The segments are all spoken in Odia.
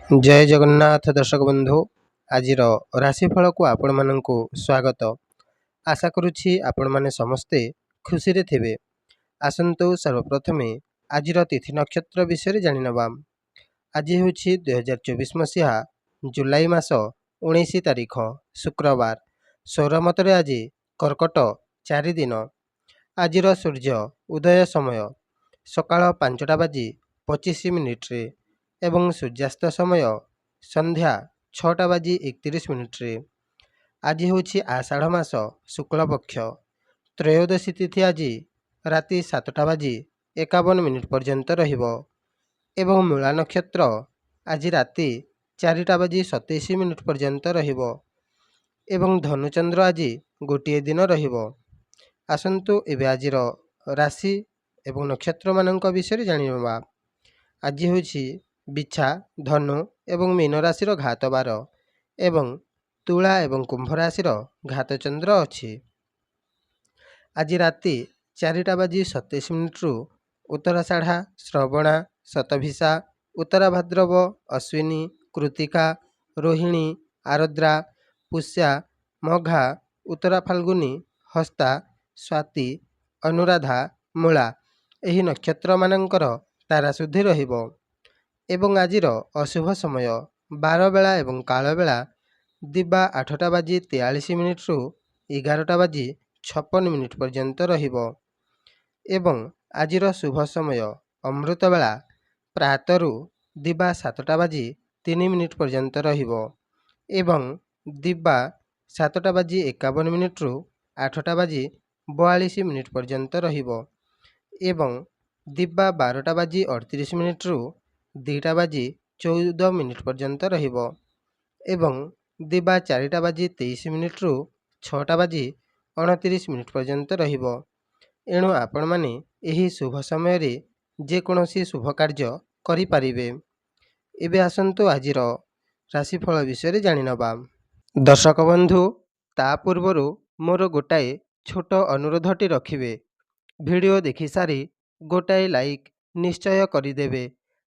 जय जगन्नाथ दर्शक बंधु आज राशिफल को आपण मानक स्वागत। आशा करुछि आपण माने समस्ते खुशी रे थिबे। आसंतु सर्वप्रथमे आज तिथि नक्षत्र विषय जानि नबा। आज होछि 2024 मसीहा जुलाई मास 19 तारिख शुक्रवार। सौर मतरे आज कर्कट 4 दिन। आज सूर्य उदय समय सकाळ 5:25 रे एवं सूर्यास्त समय संध्या 6:31 रे। आज होछि आषाढ़ मास शुक्ल पक्ष त्रयोदशी तिथि आज राति 7:51 पर्यंत रहिबो एवं मूला नक्षत्र आज राति 4:27 पर्यंत रहिबो एवं धनुचंद्र आज गोटे दिन रहिबो। आसंतु एबे आज राशि एवं नक्षत्र मानक विषय जानिबा। आज होछि बिछा धनु एवं मीन राशिर घात बार एवं तुला एवं कुंभ राशिर घात चंद्र अछि। आज राति 4:27 रु उत्तराषाढ़ा श्रवणा शतभिषा उत्तरा भाद्रव अश्विनी कृतिका रोहिणी आरद्रा पुष्या मघा उत्तरा फाल्गुनी हस्ता स्वाति अनुराधा मूला एही नक्षत्र मानकर ताराशुद्धि रहिबो एवं आजिर अशुभ समय 12 बेला एवं काल बेला दिबा 8:43 रु 11:56 पर्यंत रहिबो एवं आजिर शुभ समय अमृत बेला प्रातरु दिबा 7:03 पर्यंत रहिबो एवं दिबा 7:51 रु 8:42 पर्यंत रहिबो एवं दिबा 12:38 रु 2:14 पर्यंत रहिबो एवं दिबा 4:23 रु 6:29 पर्यंत रहिबो। एणु आपण माने एही शुभ समय रे जे कोनोसी शुभ कार्य करि पारिबे। एबे आसंतु आजिर राशिफल विषय जानि नबा। दर्शक बंधु ता पूर्वरु मोर गोटाए छोट अनुरोधटी रखिबे। वीडियो देखि सारी गोटाए लाइक निश्चय करिदेबे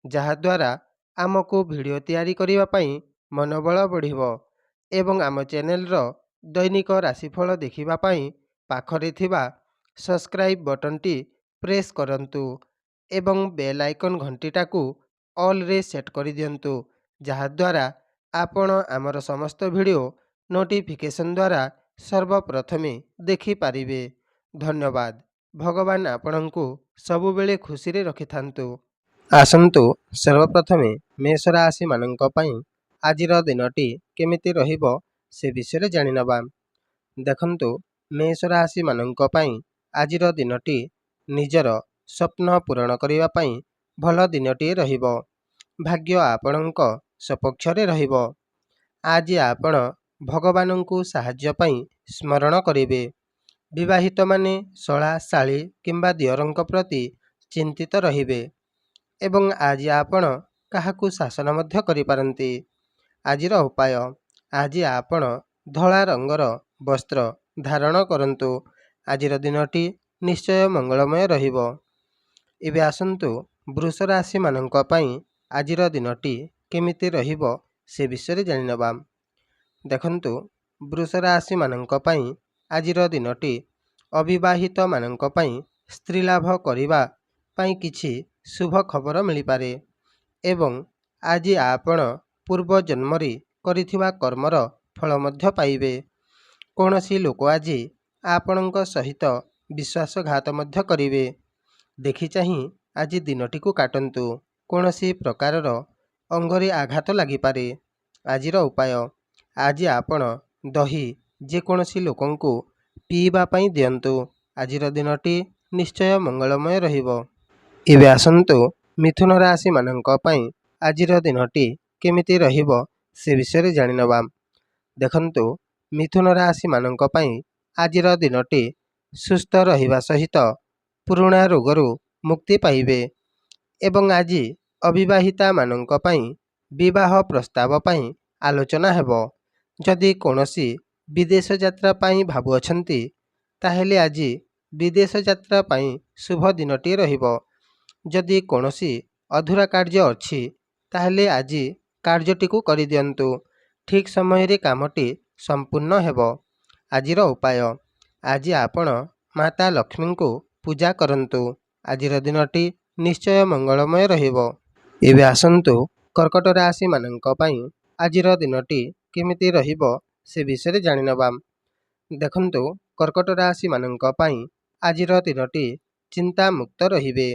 जहाद्वारा आमको वीडियो तैयारी करिबा पई मनोबल बढ़िबो एवं आम चैनल रो दैनिक राशिफल देखिबा पई पाखरे थिबा सब्सक्राइब बटन टी प्रेस करंतु एवं बेल आइकन घंटीटाकू ऑल रे सेट करि दियंतु जहाद्वारा आपण आमर समस्त वीडियो नोटिफिकेशन द्वारा सर्वप्रथमे देखि पारिबे। धन्यवाद। भगवान आपणंकु सबुबेले खुशी रे रखिथांतु। आसंतु सर्वप्रथमे मेष राशि मानक पई आजिर दिनटी केमिति रहिबो से विषय जानि नबा। देखंतु मेष राशि मानक पई आजिर दिनटी निजर स्वप्न पूरण करिबा पई भल दिनटी रहिबो। भाग्य आपणंक सपक्ष रे रहिबो। आज आपण भगवानंकु साहाय्य पई स्मरण करिबे। विवाहित माने सळा साळी किंबा दियरंक प्रति चिंतित रहिबे एवं आज आपण काहाकू शासन मध्य करि पारंती। आजिर उपाय आज आपण धला रंगर वस्त्र धारण करंतु। आजिर दिनटी निश्चय मंगलमय रहिबो। एबे आसंतु वृष राशि मानक पई आजिर दिनटी केमिति रहिबो से विषय जानि नबा। देखंतु वृष राशि मानक पई आजिर दिनटी अविवाहित मानक पई स्त्री लाभ करिबा पई किछि शुभ खबर मिली पारे एवं आज आपण पूर्व जन्मरी करिथिबा कर्मर फल मध्य पाइबे। कोनोसी लोक आज आपणक सहित विश्वासघात मध्य करिवे। देखि चाहि आज दिनटी को काटंतु। कोनोसी प्रकारर अंगरे आघात लागि पारे। आजिर उपाय आज आपण दही जे कोनोसी लोकंकु पीबा पई दियंतु। आजिर दिनटी निश्चय मंगलमय रहिबो। एबे आसंतु मिथुन राशि मानक पई आजिर दिनटी केमिति रहिबो से विषय जानि नबा। देखंतु मिथुन राशि मानक पई आजिर दिनटी सुस्थ रहिबा सहित पुराणा रोगरु मुक्ति पाइबे एवं आज अविवाहिता मानक पई विवाह प्रस्ताव पई आलोचना हेबो। जदि कोनोसी विदेश यात्रा पई भाबु अछंती ताहेले आज विदेश यात्रा पई शुभ दिनटी रहिबो। जदि कोनोसी अधूरा कार्य अछि ताहेले आज କାର୍ଯ୍ୟଟିକୁ କରିଦିଅନ୍ତୁ। ଠିକ୍ ସମୟରେ କାମଟି ସମ୍ପୂର୍ଣ୍ଣ ହେବ। ଆଜିର ଉପାୟ। ଆଜି ଆପଣ ମାତା ଲକ୍ଷ୍ମୀଙ୍କୁ ପୂଜା କରନ୍ତୁ। ଆଜିର ଦିନଟି ନିଶ୍ଚୟ ମଙ୍ଗଳମୟ ରହିବ। ଏବେ ଆସନ୍ତୁ କର୍କଟ ରାଶିମାନଙ୍କ ପାଇଁ ଆଜିର ଦିନଟି କେମିତି ରହିବ ସେ ବିଷୟରେ ଜାଣିନେବା। ଦେଖନ୍ତୁ, କର୍କଟ ରାଶିମାନଙ୍କ ପାଇଁ ଆଜିର ଦିନଟି ଚିନ୍ତାମୁକ୍ତ ରହିବେ।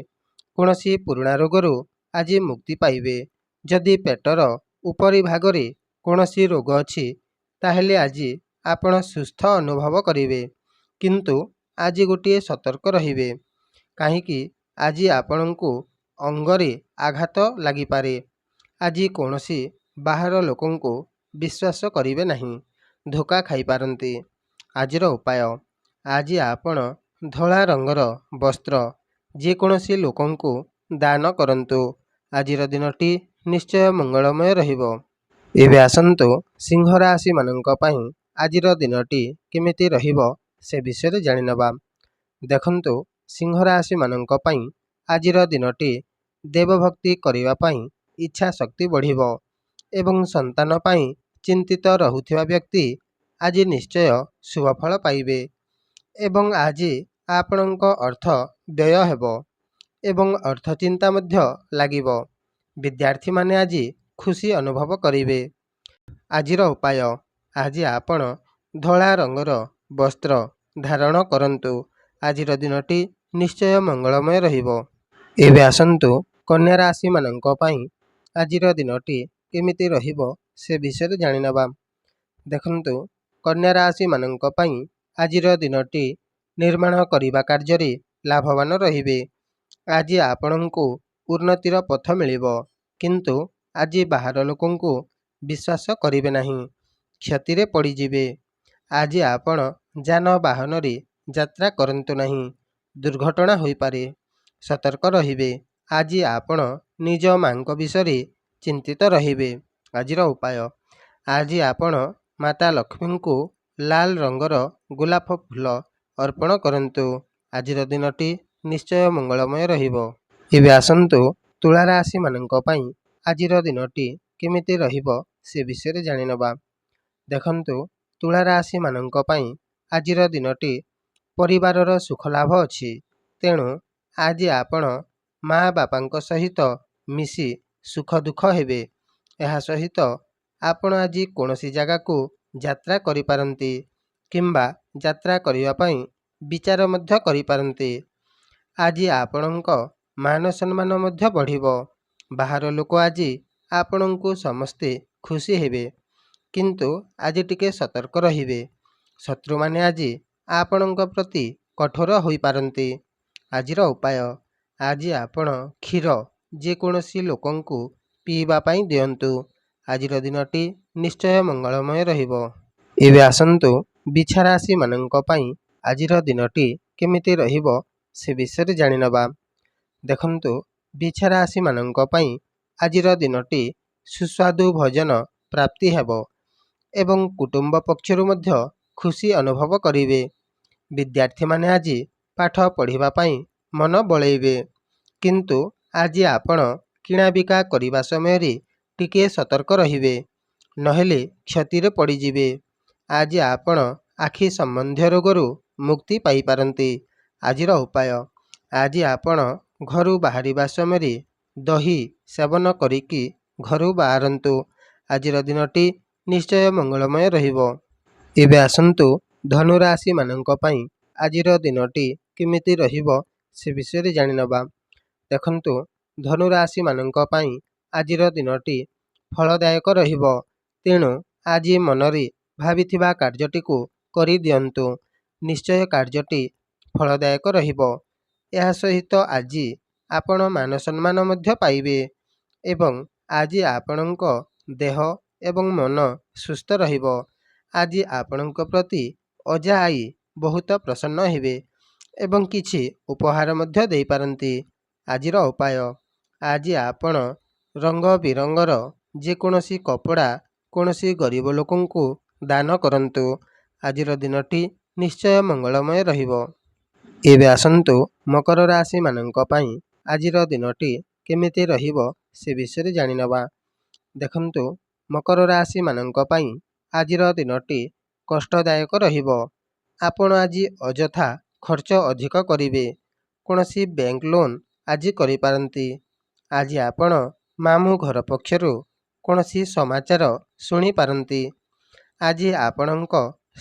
କୌଣସି ପୁରୁଣା ରୋଗରୁ ଆଜି ମୁକ୍ତି ପାଇବେ। ଯଦି ପେଟର ଉପରି ଭାଗରେ କୌଣସି ରୋଗ ଅଛି ତାହେଲେ ଆଜି ଆପଣ ସୁସ୍ଥ ଅନୁଭବ କରିବେ। କିନ୍ତୁ ଆଜି ଗୋଟିଏ ସତର୍କ ରହିବେ, କାହିଁକି ଆଜି ଆପଣଙ୍କୁ ଅଙ୍ଗରେ ଆଘାତ ଲାଗିପାରେ। ଆଜି କୌଣସି ବାହାର ଲୋକଙ୍କୁ ବିଶ୍ୱାସ କରିବେ ନାହିଁ, ଧୋକା ଖାଇପାରନ୍ତି। ଆଜିର ଉପାୟ। ଆଜି ଆପଣ ଧଳା ରଙ୍ଗର ବସ୍ତ୍ର ଯେକୌଣସି ଲୋକଙ୍କୁ ଦାନ କରନ୍ତୁ। ଆଜିର ଦିନଟି ନିଶ୍ଚୟ ମଙ୍ଗଳମୟ ରହିବ। ଏବେ ଆସନ୍ତୁ ସିଂହ ରାଶିମାନଙ୍କ ପାଇଁ ଆଜିର ଦିନଟି କେମିତି ରହିବ ସେ ବିଷୟରେ ଜାଣିନେବା। ଦେଖନ୍ତୁ, ସିଂହ ରାଶିମାନଙ୍କ ପାଇଁ ଆଜିର ଦିନଟି ଦେବଭକ୍ତି କରିବା ପାଇଁ ଇଚ୍ଛା ଶକ୍ତି ବଢ଼ିବ ଏବଂ ସନ୍ତାନ ପାଇଁ ଚିନ୍ତିତ ରହୁଥିବା ବ୍ୟକ୍ତି ଆଜି ନିଶ୍ଚୟ ଶୁଭଫଳ ପାଇବେ ଏବଂ ଆଜି ଆପଣଙ୍କ ଅର୍ଥ ବ୍ୟୟ ହେବ ଏବଂ ଅର୍ଥ ଚିନ୍ତା ମଧ୍ୟ ଲାଗିବ। ବିଦ୍ୟାର୍ଥୀମାନେ ଆଜି ଖୁସି ଅନୁଭବ କରିବେ। ଆଜିର ଉପାୟ। ଆଜି ଆପଣ ଧଳା ରଙ୍ଗର ବସ୍ତ୍ର ଧାରଣ କରନ୍ତୁ। ଆଜିର ଦିନଟି ନିଶ୍ଚୟ ମଙ୍ଗଳମୟ ରହିବ। ଏବେ ଆସନ୍ତୁ କନ୍ୟା ରାଶିମାନଙ୍କ ପାଇଁ ଆଜିର ଦିନଟି କେମିତି ରହିବ ସେ ବିଷୟରେ ଜାଣିନେବା। ଦେଖନ୍ତୁ, କନ୍ୟା ରାଶିମାନଙ୍କ ପାଇଁ ଆଜିର ଦିନଟି ନିର୍ମାଣ କରିବା କାର୍ଯ୍ୟରେ ଲାଭବାନ ରହିବେ। ଆଜି ଆପଣଙ୍କୁ ଉନ୍ନତିର ପଥ ମିଳିବ, କିନ୍ତୁ ଆଜି ବାହାର ଲୋକଙ୍କୁ ବିଶ୍ୱାସ କରିବେ ନାହିଁ, କ୍ଷତିରେ ପଡ଼ିଯିବେ। ଆଜି ଆପଣ ଯାନବାହନରେ ଯାତ୍ରା କରନ୍ତୁ ନାହିଁ, ଦୁର୍ଘଟଣା ହୋଇପାରେ, ସତର୍କ ରହିବେ। ଆଜି ଆପଣ ନିଜ ମାଙ୍କ ବିଷୟରେ ଚିନ୍ତିତ ରହିବେ। ଆଜିର ଉପାୟ। ଆଜି ଆପଣ ମାତା ଲକ୍ଷ୍ମୀଙ୍କୁ ଲାଲ ରଙ୍ଗର ଗୋଲାପ ଫୁଲ ଅର୍ପଣ କରନ୍ତୁ। ଆଜିର ଦିନଟି ନିଶ୍ଚୟ ମଙ୍ଗଳମୟ ରହିବ। ଏବେ ଆସନ୍ତୁ ତୁଳା ରାଶିମାନଙ୍କ ପାଇଁ ଆଜିର ଦିନଟି କେମିତି ରହିବ ସେ ବିଷୟରେ ଜାଣିନେବା। ଦେଖନ୍ତୁ, ତୁଳା ରାଶିମାନଙ୍କ ପାଇଁ ଆଜିର ଦିନଟି ପରିବାରର ସୁଖ ଲାଭ ଅଛି। ତେଣୁ ଆଜି ଆପଣ ମା ବାପାଙ୍କ ସହିତ ମିଶି ସୁଖ ଦୁଃଖ ହେବେ। ଏହା ସହିତ ଆପଣ ଆଜି କୌଣସି ଜାଗାକୁ ଯାତ୍ରା କରିପାରନ୍ତି କିମ୍ବା ଯାତ୍ରା କରିବା ପାଇଁ ବିଚାର ମଧ୍ୟ କରିପାରନ୍ତି। ଆଜି ଆପଣଙ୍କ ମାନ ସମ୍ମାନ ମଧ୍ୟ ବଢ଼ିବ। ବାହାର ଲୋକ ଆଜି ଆପଣଙ୍କୁ ସମସ୍ତେ ଖୁସି ହେବେ, କିନ୍ତୁ ଆଜି ଟିକେ ସତର୍କ ରହିବେ। ଶତ୍ରୁମାନେ ଆଜି ଆପଣଙ୍କ ପ୍ରତି କଠୋର ହୋଇପାରନ୍ତି। ଆଜିର ଉପାୟ। ଆଜି ଆପଣ କ୍ଷୀର ଯେକୌଣସି ଲୋକଙ୍କୁ ପିଇବା ପାଇଁ ଦିଅନ୍ତୁ। ଆଜିର ଦିନଟି ନିଶ୍ଚୟ ମଙ୍ଗଳମୟ ରହିବ। ଏବେ ଆସନ୍ତୁ ବିଛା ରାଶିମାନଙ୍କ ପାଇଁ ଆଜିର ଦିନଟି କେମିତି ରହିବ ସେ ବିଷୟରେ ଜାଣିନେବା। ଦେଖନ୍ତୁ, ବିଛା ରାଶିମାନଙ୍କ ପାଇଁ ଆଜିର ଦିନଟି ସୁସ୍ୱାଦୁ ଭୋଜନ ପ୍ରାପ୍ତି ହେବ ଏବଂ କୁଟୁମ୍ବ ପକ୍ଷରୁ ମଧ୍ୟ ଖୁସି ଅନୁଭବ କରିବେ। ବିଦ୍ୟାର୍ଥୀମାନେ ଆଜି ପାଠ ପଢ଼ିବା ପାଇଁ ମନ ବଳେଇବେ, କିନ୍ତୁ ଆଜି ଆପଣ କିଣାବିକା କରିବା ସମୟରେ ଟିକିଏ ସତର୍କ ରହିବେ, ନହେଲେ କ୍ଷତିରେ ପଡ଼ିଯିବେ। ଆଜି ଆପଣ ଆଖି ସମ୍ବନ୍ଧୀୟ ରୋଗରୁ ମୁକ୍ତି ପାଇପାରନ୍ତି। ଆଜିର ଉପାୟ। ଆଜି ଆପଣ ଘରୁ ବାହାରିବା ସମୟରେ ଦହି ସେବନ କରିକି ଘରୁ ବାହାରନ୍ତୁ। ଆଜିର ଦିନଟି ନିଶ୍ଚୟ ମଙ୍ଗଳମୟ ରହିବ। ଏବେ ଆସନ୍ତୁ ଧନୁ ରାଶିମାନଙ୍କ ପାଇଁ ଆଜିର ଦିନଟି କେମିତି ରହିବ ସେ ବିଷୟରେ ଜାଣିନେବା। ଦେଖନ୍ତୁ, ଧନୁ ରାଶିମାନଙ୍କ ପାଇଁ ଆଜିର ଦିନଟି ଫଳଦାୟକ ରହିବ। ତେଣୁ ଆଜି ମନରେ ଭାବିଥିବା କାର୍ଯ୍ୟଟିକୁ କରିଦିଅନ୍ତୁ। ନିଶ୍ଚୟ କାର୍ଯ୍ୟଟି ଫଳଦାୟକ ରହିବ। ଏହା ସହିତ ଆଜି ଆପଣ ମାନ ସମ୍ମାନ ମଧ୍ୟ ପାଇବେ ଏବଂ ଆଜି ଆପଣଙ୍କ ଦେହ ଏବଂ ମନ ସୁସ୍ଥ ରହିବ। ଆଜି ଆପଣଙ୍କ ପ୍ରତି ଅଜା ଆଈ ବହୁତ ପ୍ରସନ୍ନ ହେବେ ଏବଂ କିଛି ଉପହାର ମଧ୍ୟ ଦେଇପାରନ୍ତି। ଆଜିର ଉପାୟ। ଆଜି ଆପଣ ରଙ୍ଗ ବିରଙ୍ଗର ଯେକୌଣସି କପଡ଼ା କୌଣସି ଗରିବ ଲୋକଙ୍କୁ ଦାନ କରନ୍ତୁ। ଆଜିର ଦିନଟି ନିଶ୍ଚୟ ମଙ୍ଗଳମୟ ରହିବ। ଏବେ ଆସନ୍ତୁ ମକର ରାଶିମାନଙ୍କ ପାଇଁ ଆଜିର ଦିନଟି କେମିତି ରହିବ ସେ ବିଷୟରେ ଜାଣିନେବା। ଦେଖନ୍ତୁ, ମକର ରାଶିମାନଙ୍କ ପାଇଁ ଆଜିର ଦିନଟି କଷ୍ଟଦାୟକ ରହିବ। ଆପଣ ଆଜି ଅଯଥା ଖର୍ଚ୍ଚ ଅଧିକ କରିବେ। କୌଣସି ବ୍ୟାଙ୍କ ଲୋନ୍ ଆଜି କରିପାରନ୍ତି। ଆଜି ଆପଣ ମାମୁଁ ଘର ପକ୍ଷରୁ କୌଣସି ସମାଚାର ଶୁଣିପାରନ୍ତି। ଆଜି ଆପଣଙ୍କ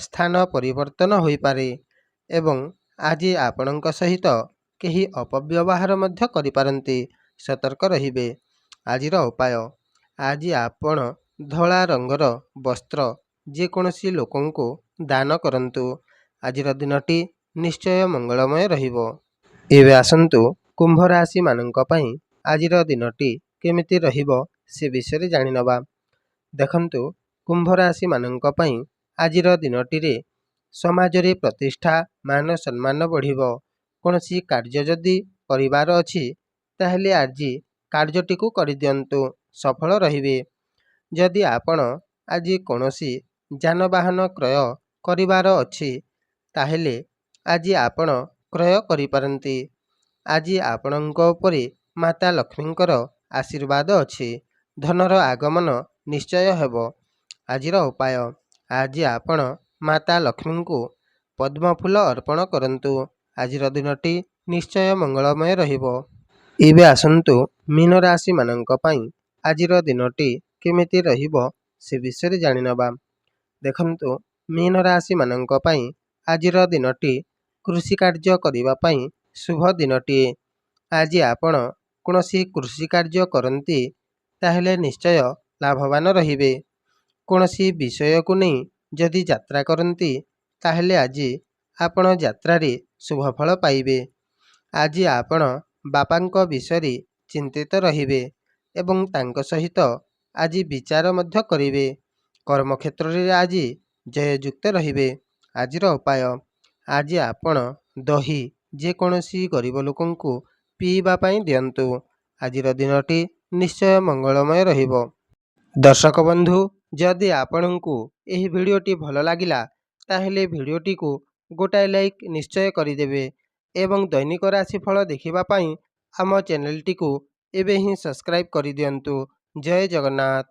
ସ୍ଥାନ ପରିବର୍ତ୍ତନ ହୋଇପାରେ ଏବଂ ଆଜି ଆପଣଙ୍କ ସହିତ କେହି ଅପବ୍ୟବହାର ମଧ୍ୟ କରିପାରନ୍ତି। ସତର୍କ ରହିବେ। ଆଜିର ଉପାୟ, ଆଜି ଆପଣ ଧଳା ରଙ୍ଗର ବସ୍ତ୍ର ଯେକୌଣସି ଲୋକଙ୍କୁ ଦାନ କରନ୍ତୁ। ଆଜିର ଦିନଟି ନିଶ୍ଚୟ ମଙ୍ଗଳମୟ ରହିବ। ଏବେ ଆସନ୍ତୁ କୁମ୍ଭ ରାଶିମାନଙ୍କ ପାଇଁ ଆଜିର ଦିନଟି କେମିତି ରହିବ ସେ ବିଷୟରେ ଜାଣିନେବା। ଦେଖନ୍ତୁ, କୁମ୍ଭ ରାଶିମାନଙ୍କ ପାଇଁ ଆଜିର ଦିନଟିରେ ସମାଜରେ ପ୍ରତିଷ୍ଠା, ମାନ ସମ୍ମାନ ବଢ଼ିବ। କୌଣସି କାର୍ଯ୍ୟ ଯଦି କରିବାର ଅଛି ତାହେଲେ ଆଜି କାର୍ଯ୍ୟଟିକୁ କରିଦିଅନ୍ତୁ, ସଫଳ ରହିବେ। ଯଦି ଆପଣ ଆଜି କୌଣସି ଯାନବାହନ କ୍ରୟ କରିବାର ଅଛି ତାହେଲେ ଆଜି ଆପଣ କ୍ରୟ କରିପାରନ୍ତି। ଆଜି ଆପଣଙ୍କ ଉପରେ ମାତା ଲକ୍ଷ୍ମୀଙ୍କର ଆଶୀର୍ବାଦ ଅଛି। ଧନର ଆଗମନ ନିଶ୍ଚୟ ହେବ। ଆଜିର ଉପାୟ, ଆଜି ଆପଣ ମାତା ଲକ୍ଷ୍ମୀଙ୍କୁ ପଦ୍ମଫୁଲ ଅର୍ପଣ କରନ୍ତୁ। ଆଜିର ଦିନଟି ନିଶ୍ଚୟ ମଙ୍ଗଳମୟ ରହିବ। ଏବେ ଆସନ୍ତୁ ମୀନ ରାଶିମାନଙ୍କ ପାଇଁ ଆଜିର ଦିନଟି କେମିତି ରହିବ ସେ ବିଷୟରେ ଜାଣିନେବା। ଦେଖନ୍ତୁ, ମୀନ ରାଶିମାନଙ୍କ ପାଇଁ ଆଜିର ଦିନଟି କୃଷି କାର୍ଯ୍ୟ କରିବା ପାଇଁ ଶୁଭ ଦିନଟିଏ। ଆଜି ଆପଣ କୌଣସି କୃଷି କାର୍ଯ୍ୟ କରନ୍ତି ତାହେଲେ ନିଶ୍ଚୟ ଲାଭବାନ ରହିବେ। କୌଣସି ବିଷୟକୁ ନେଇ ଯଦି ଯାତ୍ରା କରନ୍ତି ତାହେଲେ ଆଜି ଆପଣ ଯାତ୍ରାରେ ଶୁଭଫଳ ପାଇବେ। ଆଜି ଆପଣ ବାପାଙ୍କ ବିଷୟରେ ଚିନ୍ତିତ ରହିବେ ଏବଂ ତାଙ୍କ ସହିତ ଆଜି ବିଚାର ମଧ୍ୟ କରିବେ। କର୍ମକ୍ଷେତ୍ରରେ ଆଜି ଜୟଯୁକ୍ତ ରହିବେ। ଆଜିର ଉପାୟ, ଆଜି ଆପଣ ଦହି ଯେକୌଣସି ଗରିବ ଲୋକଙ୍କୁ ପିଇବା ପାଇଁ ଦିଅନ୍ତୁ। ଆଜିର ଦିନଟି ନିଶ୍ଚୟ ମଙ୍ଗଳମୟ ରହିବ। ଦର୍ଶକ ବନ୍ଧୁ, ଯଦି ଆପଣଙ୍କୁ ଏହି ଭିଡ଼ିଓଟି ଭଲ ଲାଗିଲା ତାହେଲେ ଭିଡ଼ିଓଟିକୁ ଗୋଟାଏ ଲାଇକ୍ ନିଶ୍ଚୟ କରିଦେବେ ଏବଂ ଦୈନିକ ରାଶିଫଳ ଦେଖିବା ପାଇଁ ଆମ ଚ୍ୟାନେଲଟିକୁ ଏବେ ହିଁ ସବସ୍କ୍ରାଇବ୍ କରିଦିଅନ୍ତୁ। ଜୟ ଜଗନ୍ନାଥ।